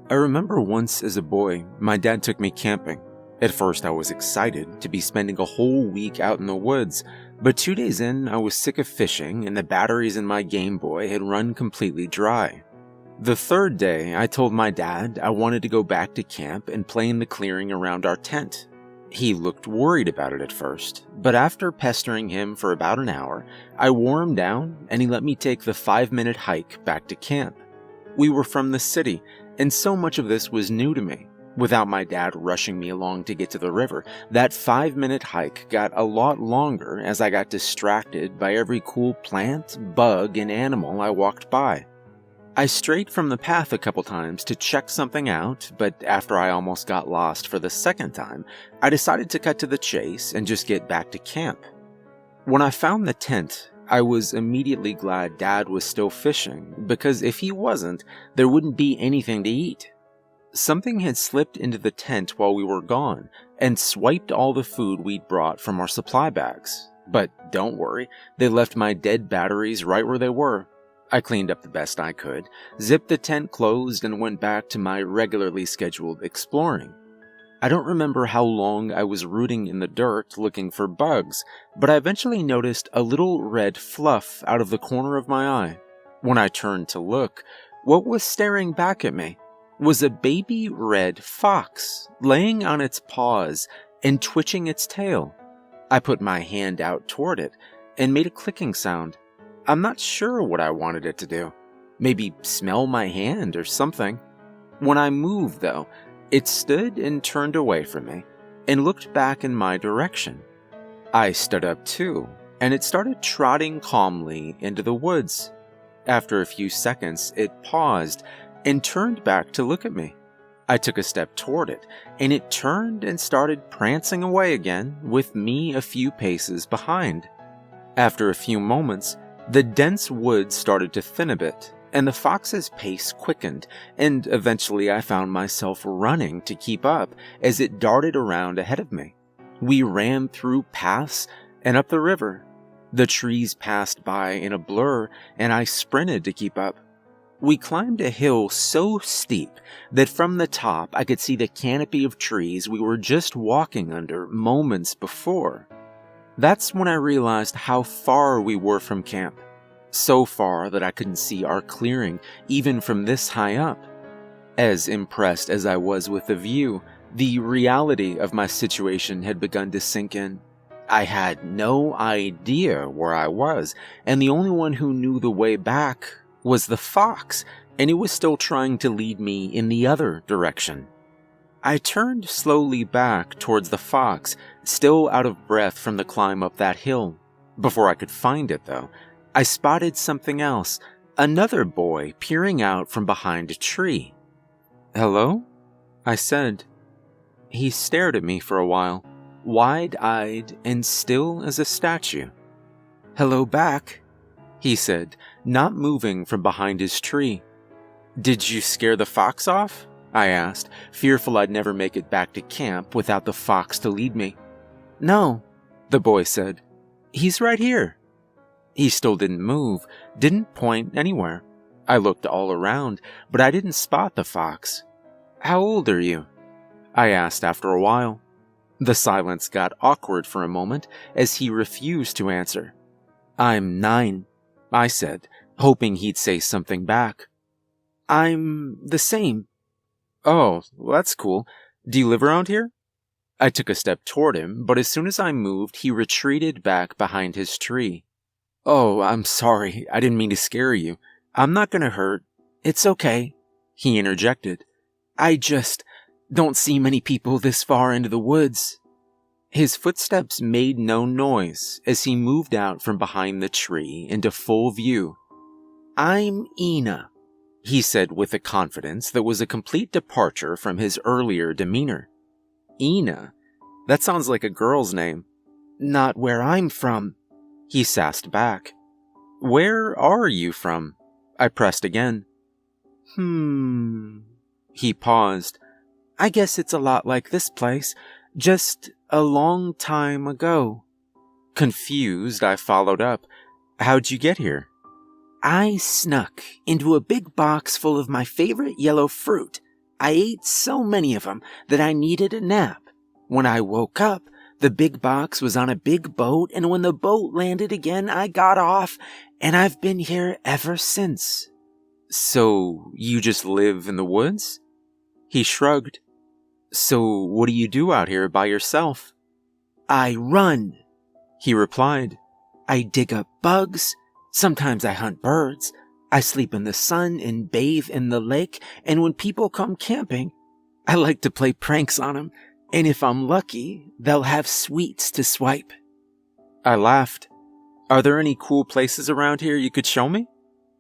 I remember once as a boy, my dad took me camping. At first I was excited to be spending a whole week out in the woods, but 2 days in I was sick of fishing and the batteries in my Game Boy had run completely dry. The third day I told my dad I wanted to go back to camp and play in the clearing around our tent. He looked worried about it at first, but after pestering him for about an hour, I wore him down and he let me take the 5-minute hike back to camp. We were from the city, and so much of this was new to me. Without my dad rushing me along to get to the river, that 5-minute hike got a lot longer as I got distracted by every cool plant, bug, and animal I walked by. I strayed from the path a couple times to check something out, but after I almost got lost for the second time, I decided to cut to the chase and just get back to camp. When I found the tent, I was immediately glad Dad was still fishing, because if he wasn't, there wouldn't be anything to eat. Something had slipped into the tent while we were gone and swiped all the food we'd brought from our supply bags. But don't worry, they left my dead batteries right where they were. I cleaned up the best I could, zipped the tent closed, and went back to my regularly scheduled exploring. I don't remember how long I was rooting in the dirt looking for bugs, but I eventually noticed a little red fluff out of the corner of my eye. When I turned to look, what was staring back at me was a baby red fox laying on its paws and twitching its tail. I put my hand out toward it and made a clicking sound. I'm not sure what I wanted it to do. Maybe smell my hand or something. When I moved, though, it stood and turned away from me and looked back in my direction. I stood up too, and it started trotting calmly into the woods. After a few seconds, it paused and turned back to look at me. I took a step toward it, and it turned and started prancing away again, with me a few paces behind. After a few moments, the dense woods started to thin a bit, and the fox's pace quickened, and eventually I found myself running to keep up as it darted around ahead of me. We ran through paths and up the river. The trees passed by in a blur, and I sprinted to keep up. We climbed a hill so steep that from the top I could see the canopy of trees we were just walking under moments before. That's when I realized how far we were from camp. So far that I couldn't see our clearing even from this high up. As impressed as I was with the view, the reality of my situation had begun to sink in. I had no idea where I was, and the only one who knew the way back was the fox, and it was still trying to lead me in the other direction. I turned slowly back towards the fox, still out of breath from the climb up that hill. Before I could find it, though, I spotted something else, another boy peering out from behind a tree. "Hello?" I said. He stared at me for a while, wide-eyed and still as a statue. "Hello back," he said, not moving from behind his tree. "Did you scare the fox off?" I asked, fearful I'd never make it back to camp without the fox to lead me. "No," the boy said. "He's right here." He still didn't move, didn't point anywhere. I looked all around, but I didn't spot the fox. "How old are you?" I asked after a while. The silence got awkward for a moment as he refused to answer. "I'm 9, I said, hoping he'd say something back. "I'm the same." "Oh, well, that's cool. Do you live around here?" I took a step toward him, but as soon as I moved, he retreated back behind his tree. "Oh, I'm sorry. I didn't mean to scare you. I'm not gonna hurt. It's okay," he interjected. "I just don't see many people this far into the woods." His footsteps made no noise as he moved out from behind the tree into full view. "I'm Ina," he said with a confidence that was a complete departure from his earlier demeanor. "Ina? That sounds like a girl's name." "Not where I'm from," he sassed back. "Where are you from?" I pressed again. He paused. "I guess it's a lot like this place, just a long time ago." Confused, I followed up. "How'd you get here?" "I snuck into a big box full of my favorite yellow fruit. I ate so many of them that I needed a nap. When I woke up, the big box was on a big boat, and when the boat landed again, I got off, and I've been here ever since." "So, you just live in the woods?" He shrugged. "So, what do you do out here by yourself?" "I run," he replied. "I dig up bugs. Sometimes I hunt birds. I sleep in the sun and bathe in the lake, and when people come camping, I like to play pranks on them, and if I'm lucky, they'll have sweets to swipe." I laughed. "Are there any cool places around here you could show me?"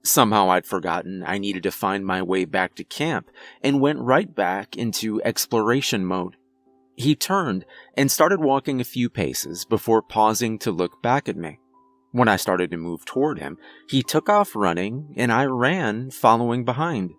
Somehow I'd forgotten I needed to find my way back to camp and went right back into exploration mode. He turned and started walking a few paces before pausing to look back at me. When I started to move toward him, he took off running and I ran following behind.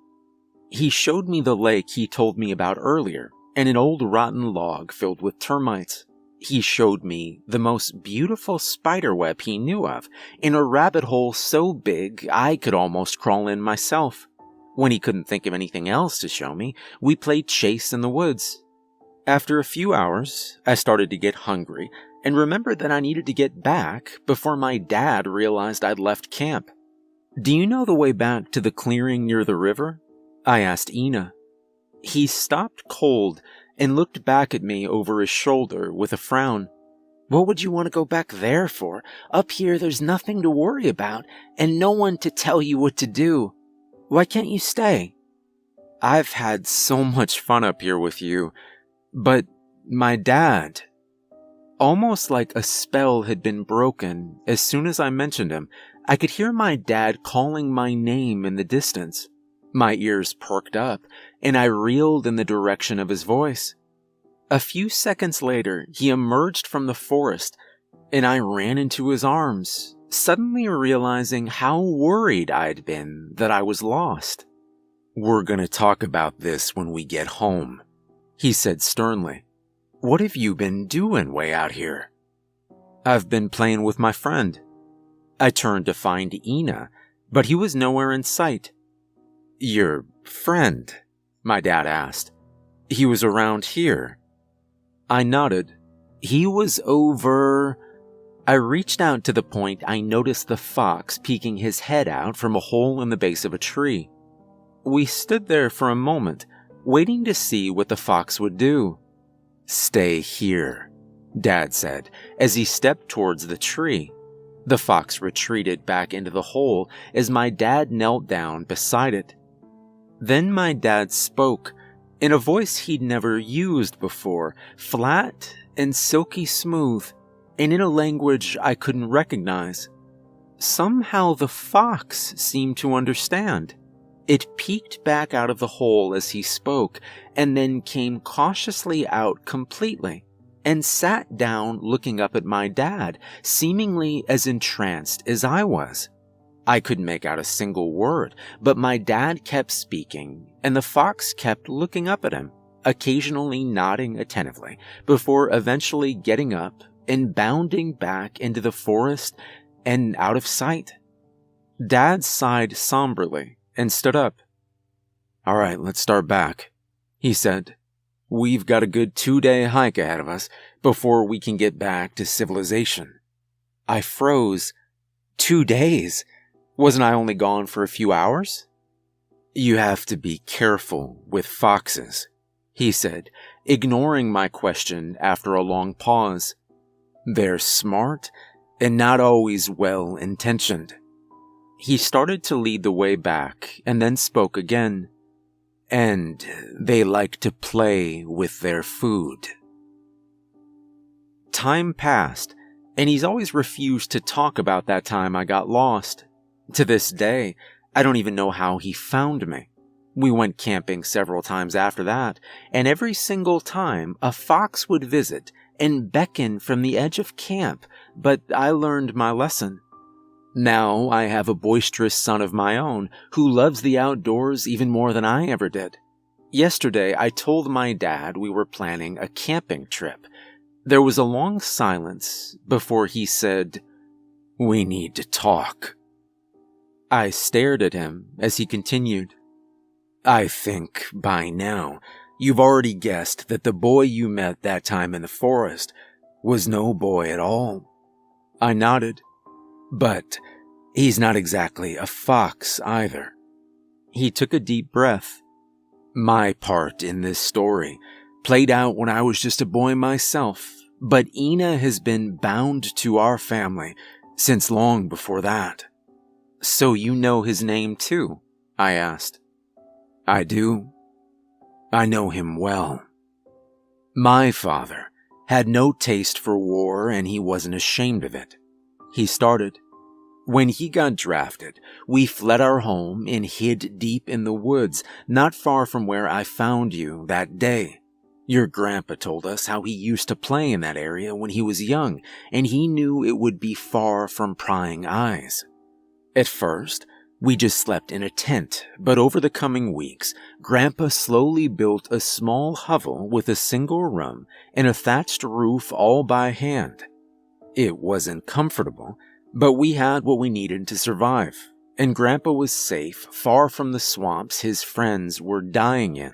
He showed me the lake he told me about earlier and an old rotten log filled with termites. He showed me the most beautiful spiderweb he knew of, in a rabbit hole so big I could almost crawl in myself. When he couldn't think of anything else to show me, we played chase in the woods. After a few hours, I started to get hungry and remembered that I needed to get back before my dad realized I'd left camp. "Do you know the way back to the clearing near the river?" I asked Ina. He stopped cold and looked back at me over his shoulder with a frown. "What would you want to go back there for? Up here there's nothing to worry about and no one to tell you what to do. Why can't you stay?" "I've had so much fun up here with you, but my dad..." Almost like a spell had been broken, as soon as I mentioned him, I could hear my dad calling my name in the distance. My ears perked up, and I reeled in the direction of his voice. A few seconds later, he emerged from the forest, and I ran into his arms, suddenly realizing how worried I'd been that I was lost. "We're gonna talk about this when we get home," he said sternly. "What have you been doing way out here?" "I've been playing with my friend." I turned to find Ina, but he was nowhere in sight. "Your friend?" my dad asked. "He was around here." I nodded. "He was over..." I reached out to the point I noticed the fox peeking his head out from a hole in the base of a tree. We stood there for a moment, waiting to see what the fox would do. "Stay here," Dad said as he stepped towards the tree. The fox retreated back into the hole as my dad knelt down beside it. Then my dad spoke, in a voice he'd never used before, flat and silky smooth, and in a language I couldn't recognize. Somehow the fox seemed to understand. It peeked back out of the hole as he spoke, and then came cautiously out completely, and sat down looking up at my dad, seemingly as entranced as I was. I couldn't make out a single word, but my dad kept speaking, and the fox kept looking up at him, occasionally nodding attentively, before eventually getting up and bounding back into the forest and out of sight. Dad sighed somberly and stood up. "All right, let's start back," he said. "We've got a good 2-day hike ahead of us before we can get back to civilization." I froze. 2 days? Wasn't I only gone for a few hours? "You have to be careful with foxes," he said, ignoring my question after a long pause. "They're smart and not always well-intentioned." He started to lead the way back and then spoke again. "And they like to play with their food." Time passed, and he's always refused to talk about that time I got lost. To this day, I don't even know how he found me. We went camping several times after that, and every single time a fox would visit and beckon from the edge of camp, but I learned my lesson. Now I have a boisterous son of my own who loves the outdoors even more than I ever did. Yesterday, I told my dad we were planning a camping trip. There was a long silence before he said, "We need to talk." I stared at him as he continued. I think, by now, you've already guessed that the boy you met that time in the forest was no boy at all. I nodded. But he's not exactly a fox either. He took a deep breath. My part in this story played out when I was just a boy myself, but Ina has been bound to our family since long before that. So you know his name too? I asked. I do. I know him well. My father had no taste for war and he wasn't ashamed of it. He started. When he got drafted, we fled our home and hid deep in the woods, not far from where I found you that day. Your grandpa told us how he used to play in that area when he was young, and he knew it would be far from prying eyes. At first, we just slept in a tent, but over the coming weeks, Grandpa slowly built a small hovel with a single room and a thatched roof all by hand. It wasn't comfortable, but we had what we needed to survive, and Grandpa was safe, far from the swamps his friends were dying in.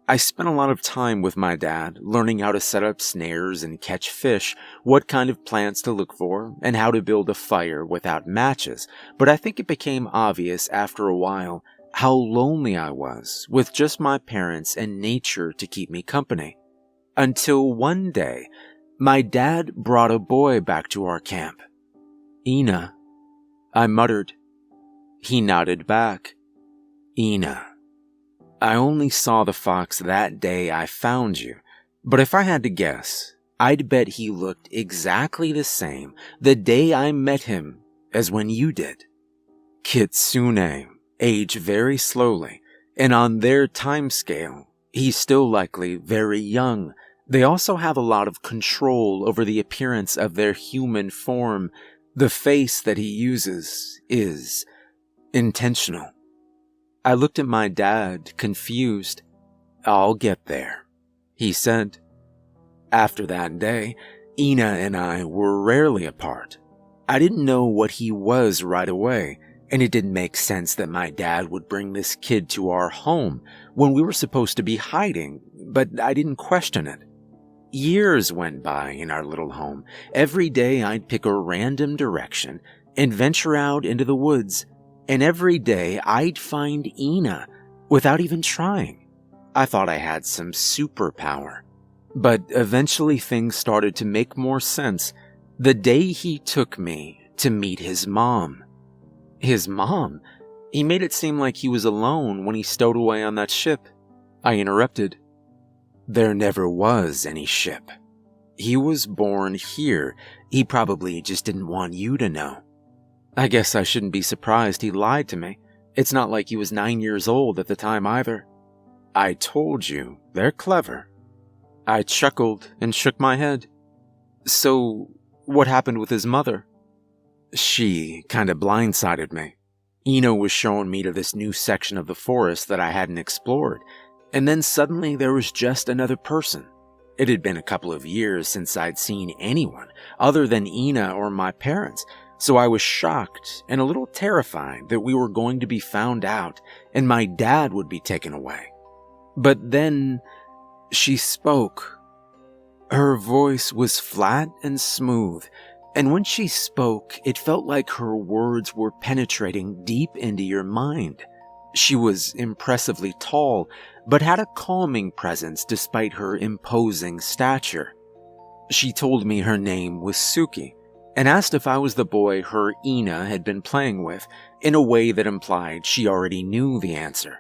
I spent a lot of time with my dad, learning how to set up snares and catch fish, what kind of plants to look for, and how to build a fire without matches, but I think it became obvious after a while how lonely I was, with just my parents and nature to keep me company. Until one day, my dad brought a boy back to our camp. Ina, I muttered. He nodded back. Ina. I only saw the fox that day I found you, but if I had to guess, I'd bet he looked exactly the same the day I met him as when you did. Kitsune age very slowly, and on their time scale, he's still likely very young. They also have a lot of control over the appearance of their human form. The face that he uses is intentional. I looked at my dad, confused. I'll get there, he said. After that day, Ina and I were rarely apart. I didn't know what he was right away, and it didn't make sense that my dad would bring this kid to our home when we were supposed to be hiding, but I didn't question it. Years went by in our little home. Every day I'd pick a random direction and venture out into the woods, and every day I'd find Ina without even trying. I thought I had some superpower. But eventually things started to make more sense the day he took me to meet his mom. His mom? He made it seem like he was alone when he stowed away on that ship. I interrupted. There never was any ship. He was born here. He probably just didn't want you to know. I guess I shouldn't be surprised he lied to me. It's not like he was 9 years old at the time either. I told you, they're clever. I chuckled and shook my head. So, what happened with his mother? She kinda blindsided me. Ina was showing me to this new section of the forest that I hadn't explored, and then suddenly there was just another person. It had been a couple of years since I'd seen anyone other than Ina or my parents, so I was shocked and a little terrified that we were going to be found out and my dad would be taken away. But then she spoke. Her voice was flat and smooth, and when she spoke, it felt like her words were penetrating deep into your mind. She was impressively tall, but had a calming presence despite her imposing stature. She told me her name was Suki, and asked if I was the boy her Ina had been playing with, in a way that implied she already knew the answer.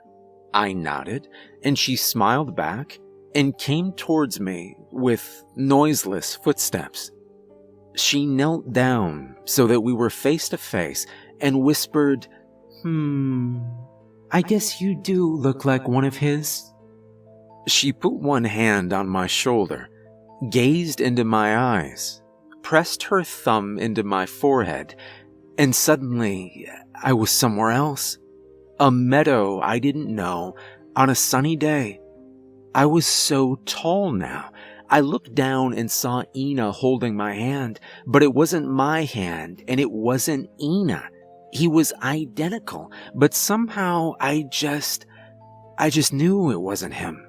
I nodded, and she smiled back and came towards me with noiseless footsteps. She knelt down so that we were face to face and whispered, I guess you do look like one of his. She put one hand on my shoulder, gazed into my eyes, pressed her thumb into my forehead, and suddenly I was somewhere else. A meadow I didn't know on a sunny day. I was so tall now. I looked down and saw Ina holding my hand, but it wasn't my hand and it wasn't Ina. He was identical, but somehow I just knew it wasn't him.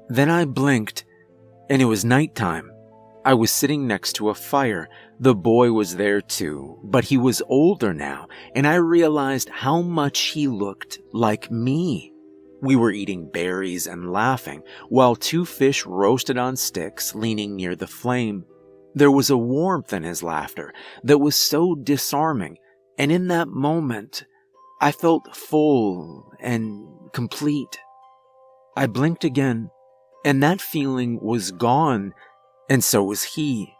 Then I blinked, and it was nighttime. I was sitting next to a fire. The boy was there too, but he was older now, and I realized how much he looked like me. We were eating berries and laughing, while two fish roasted on sticks leaning near the flame. There was a warmth in his laughter that was so disarming, and in that moment, I felt full and complete. I blinked again, and that feeling was gone, and so was he.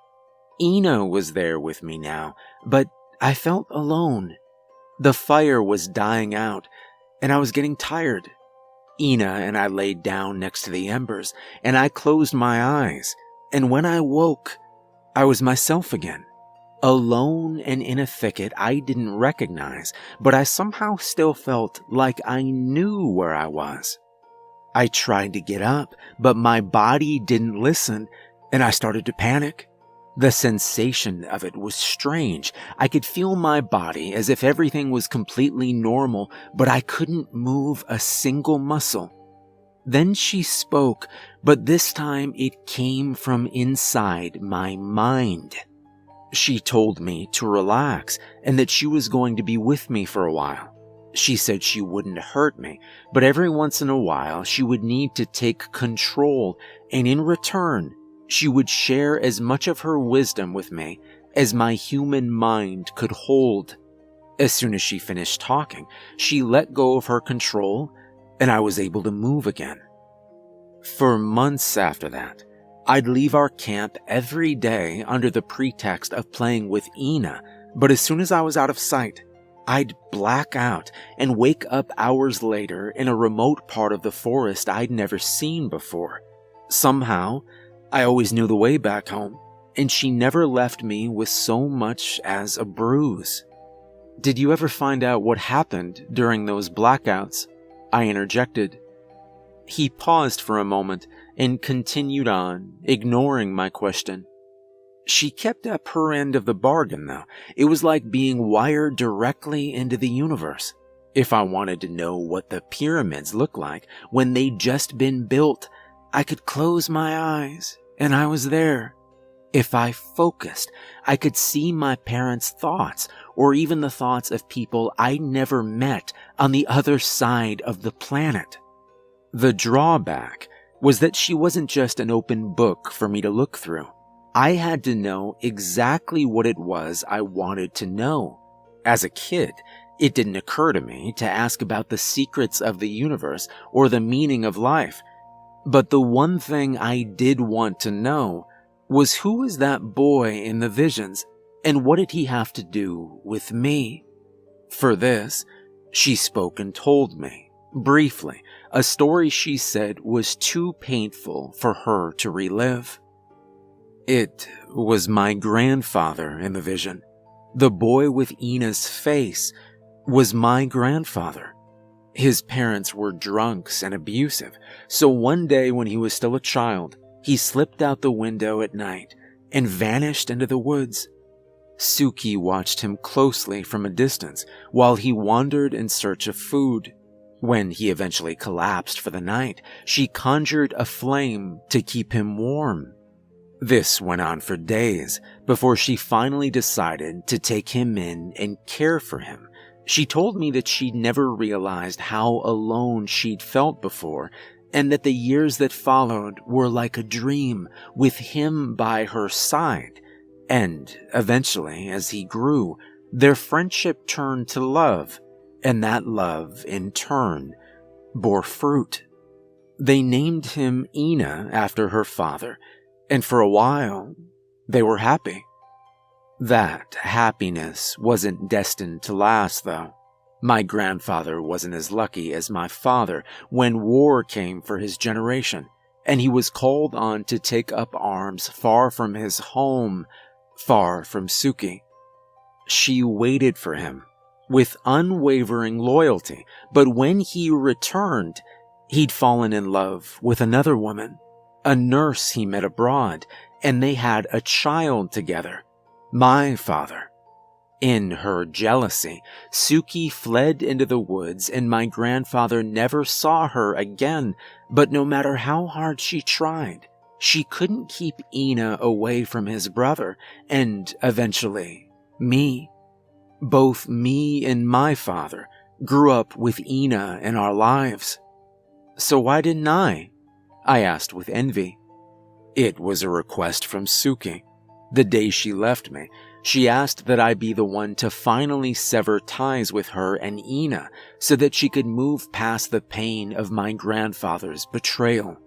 Ina was there with me now, but I felt alone. The fire was dying out, and I was getting tired. Ina and I laid down next to the embers, and I closed my eyes, and when I woke, I was myself again. Alone and in a thicket I didn't recognize, but I somehow still felt like I knew where I was. I tried to get up, but my body didn't listen, and I started to panic. The sensation of it was strange. I could feel my body as if everything was completely normal, but I couldn't move a single muscle. Then she spoke, but this time it came from inside my mind. She told me to relax and that she was going to be with me for a while. She said she wouldn't hurt me, but every once in a while she would need to take control, and in return, she would share as much of her wisdom with me as my human mind could hold. As soon as she finished talking, she let go of her control, and I was able to move again. For months after that, I'd leave our camp every day under the pretext of playing with Ina, but as soon as I was out of sight, I'd black out and wake up hours later in a remote part of the forest I'd never seen before. Somehow, I always knew the way back home, and she never left me with so much as a bruise. Did you ever find out what happened during those blackouts? I interjected. He paused for a moment and continued on, ignoring my question. She kept up her end of the bargain, though. It was like being wired directly into the universe. If I wanted to know what the pyramids looked like when they'd just been built, I could close my eyes, and I was there. If I focused, I could see my parents' thoughts, or even the thoughts of people I never met on the other side of the planet. The drawback was that she wasn't just an open book for me to look through. I had to know exactly what it was I wanted to know. As a kid, it didn't occur to me to ask about the secrets of the universe or the meaning of life. But the one thing I did want to know was, who was that boy in the visions, and what did he have to do with me? For this, she spoke and told me, briefly, a story she said was too painful for her to relive. It was my grandfather in the vision. The boy with Ina's face was my grandfather. His parents were drunks and abusive, so one day when he was still a child, he slipped out the window at night and vanished into the woods. Suki watched him closely from a distance while he wandered in search of food. When he eventually collapsed for the night, she conjured a flame to keep him warm. This went on for days before she finally decided to take him in and care for him. She told me that she'd never realized how alone she'd felt before, and that the years that followed were like a dream with him by her side. And eventually, as he grew, their friendship turned to love, and that love, in turn, bore fruit. They named him Ina after her father, and for a while, they were happy. That happiness wasn't destined to last, though. My grandfather wasn't as lucky as my father when war came for his generation, and he was called on to take up arms far from his home, far from Suki. She waited for him with unwavering loyalty, but when he returned, he'd fallen in love with another woman, a nurse he met abroad, and they had a child together, my father. In her jealousy, Suki fled into the woods and my grandfather never saw her again, but no matter how hard she tried, she couldn't keep Ina away from his brother and, eventually, me. Both me and my father grew up with Ina in our lives. So why didn't I? I asked with envy. It was a request from Suki. The day she left me, she asked that I be the one to finally sever ties with her and Ina so that she could move past the pain of my grandfather's betrayal.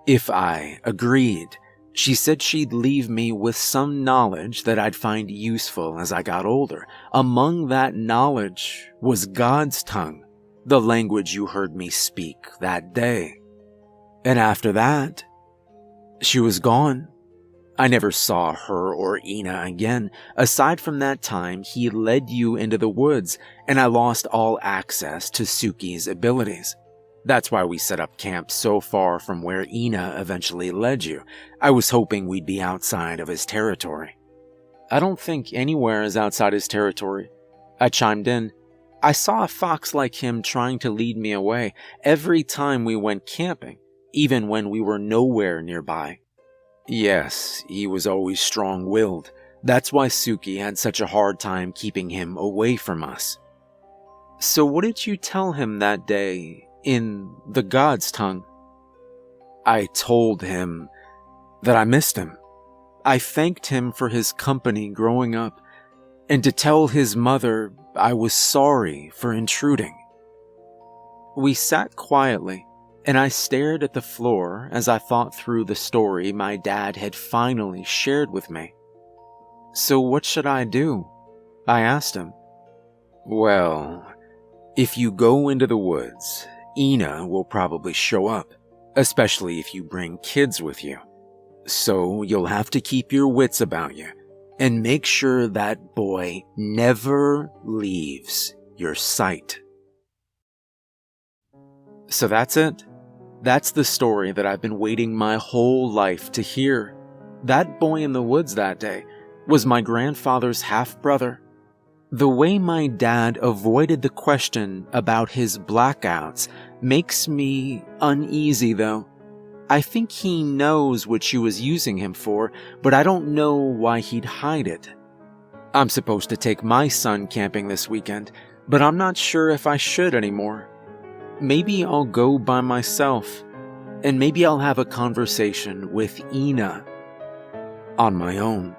If I agreed, she said she'd leave me with some knowledge that I'd find useful as I got older. Among that knowledge was God's tongue, the language you heard me speak that day. And after that, she was gone. I never saw her or Ina again. Aside from that time, he led you into the woods, and I lost all access to Suki's abilities. That's why we set up camp so far from where Ina eventually led you. I was hoping we'd be outside of his territory. I don't think anywhere is outside his territory, I chimed in. I saw a fox like him trying to lead me away every time we went camping, even when we were nowhere nearby. Yes, he was always strong-willed. That's why Suki had such a hard time keeping him away from us. So what did you tell him that day in the God's tongue? I told him that I missed him. I thanked him for his company growing up, and to tell his mother I was sorry for intruding. We sat quietly, and I stared at the floor as I thought through the story my dad had finally shared with me. So what should I do? I asked him. Well, if you go into the woods, Ina will probably show up, especially if you bring kids with you. So you'll have to keep your wits about you and make sure that boy never leaves your sight. So that's it. That's the story that I've been waiting my whole life to hear. That boy in the woods that day was my grandfather's half-brother. The way my dad avoided the question about his blackouts makes me uneasy, though. I think he knows what she was using him for, but I don't know why he'd hide it. I'm supposed to take my son camping this weekend, but I'm not sure if I should anymore. Maybe I'll go by myself, and maybe I'll have a conversation with Ina on my own.